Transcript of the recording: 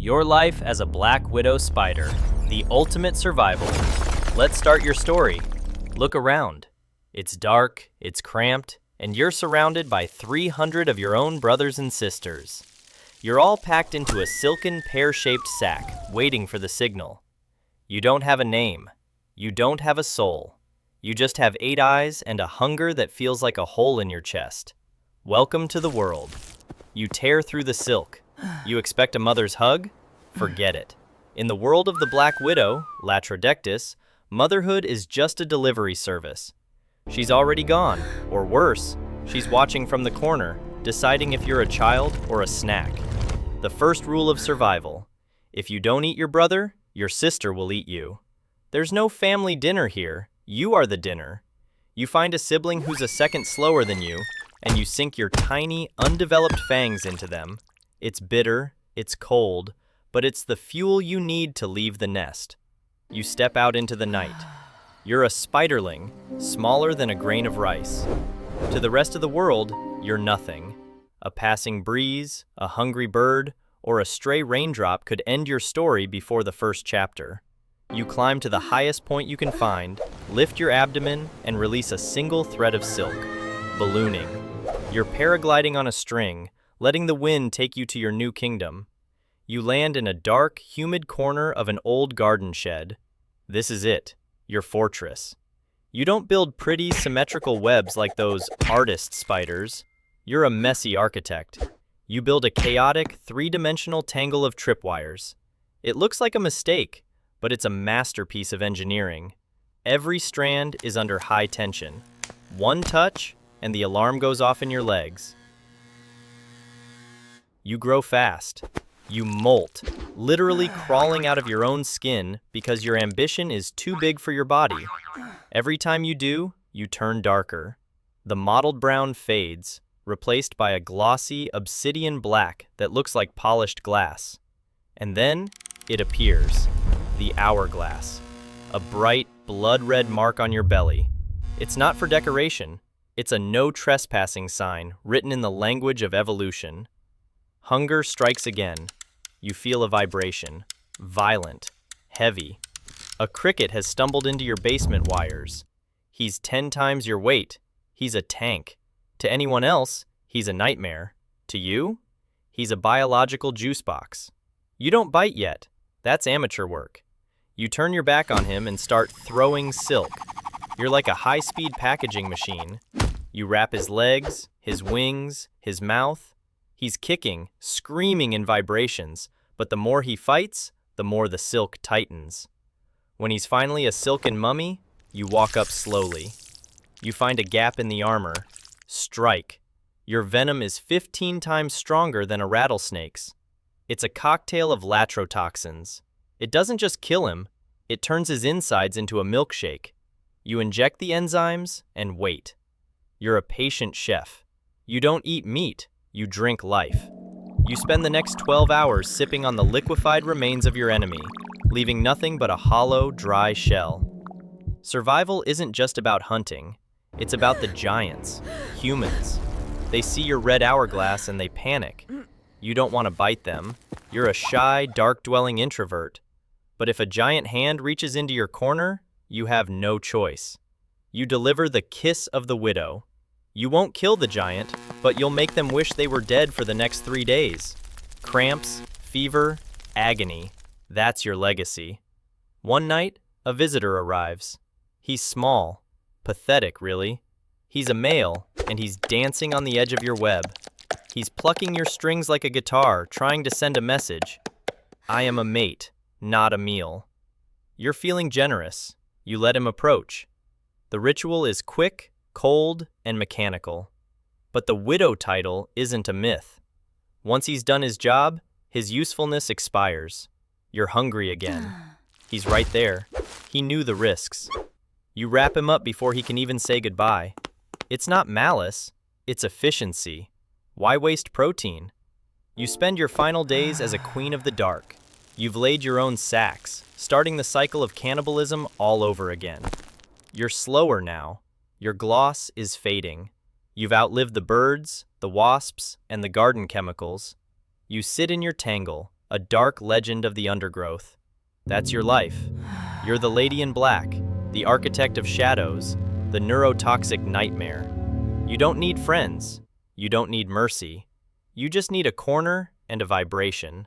Your life as a black widow spider, the ultimate survival. Let's start your story. Look around. It's dark, it's cramped, and you're surrounded by 300 of your own brothers and sisters. You're all packed into a silken pear-shaped sack, waiting for the signal. You don't have a name. You don't have a soul. You just have 8 eyes and a hunger that feels like a hole in your chest. Welcome to the world. You tear through the silk. You expect a mother's hug? Forget it. In the world of the Black Widow, Latrodectus, motherhood is just a delivery service. She's already gone, or worse, she's watching from the corner, deciding if you're a child or a snack. The first rule of survival: if you don't eat your brother, your sister will eat you. There's no family dinner here, you are the dinner. You find a sibling who's a second slower than you, and you sink your tiny, undeveloped fangs into them. It's bitter, it's cold, but it's the fuel you need to leave the nest. You step out into the night. You're a spiderling, smaller than a grain of rice. To the rest of the world, you're nothing. A passing breeze, a hungry bird, or a stray raindrop could end your story before the first chapter. You climb to the highest point you can find, lift your abdomen, and release a single thread of silk. Ballooning. You're paragliding on a string, letting the wind take you to your new kingdom. You land in a dark, humid corner of an old garden shed. This is it, your fortress. You don't build pretty, symmetrical webs like those artist spiders. You're a messy architect. You build a chaotic, 3-dimensional tangle of tripwires. It looks like a mistake, but it's a masterpiece of engineering. Every strand is under high tension. One touch, and the alarm goes off in your legs. You grow fast. You molt, literally crawling out of your own skin because your ambition is too big for your body. Every time you do, you turn darker. The mottled brown fades, replaced by a glossy obsidian black that looks like polished glass. And then it appears, the hourglass, a bright, blood-red mark on your belly. It's not for decoration. It's a no trespassing sign written in the language of evolution. Hunger strikes again. You feel a vibration, violent, heavy. A cricket has stumbled into your basement wires. He's 10 times your weight. He's a tank. To anyone else, he's a nightmare. To you, he's a biological juice box. You don't bite yet. That's amateur work. You turn your back on him and start throwing silk. You're like a high-speed packaging machine. You wrap his legs, his wings, his mouth. He's kicking, screaming in vibrations, but the more he fights, the more the silk tightens. When he's finally a silken mummy, you walk up slowly. You find a gap in the armor. Strike. Your venom is 15 times stronger than a rattlesnake's. It's a cocktail of latrotoxins. It doesn't just kill him, it turns his insides into a milkshake. You inject the enzymes and wait. You're a patient chef. You don't eat meat, you drink life. You spend the next 12 hours sipping on the liquefied remains of your enemy, leaving nothing but a hollow, dry shell. Survival isn't just about hunting. It's about the giants, humans. They see your red hourglass and they panic. You don't want to bite them. You're a shy, dark-dwelling introvert. But if a giant hand reaches into your corner, you have no choice. You deliver the kiss of the widow. You won't kill the giant, but you'll make them wish they were dead for the next 3 days. Cramps, fever, agony. That's your legacy. One night, a visitor arrives. He's small. Pathetic, really. He's a male, and he's dancing on the edge of your web. He's plucking your strings like a guitar, trying to send a message. I am a mate, not a meal. You're feeling generous. You let him approach. The ritual is quick, cold, and mechanical. But the widow title isn't a myth. Once he's done his job, his usefulness expires. You're hungry again. He's right there. He knew the risks. You wrap him up before he can even say goodbye. It's not malice, it's efficiency. Why waste protein? You spend your final days as a queen of the dark. You've laid your own sacks, starting the cycle of cannibalism all over again. You're slower now. Your gloss is fading. You've outlived the birds, the wasps, and the garden chemicals. You sit in your tangle, a dark legend of the undergrowth. That's your life. You're the lady in black, the architect of shadows, the neurotoxic nightmare. You don't need friends. You don't need mercy. You just need a corner and a vibration.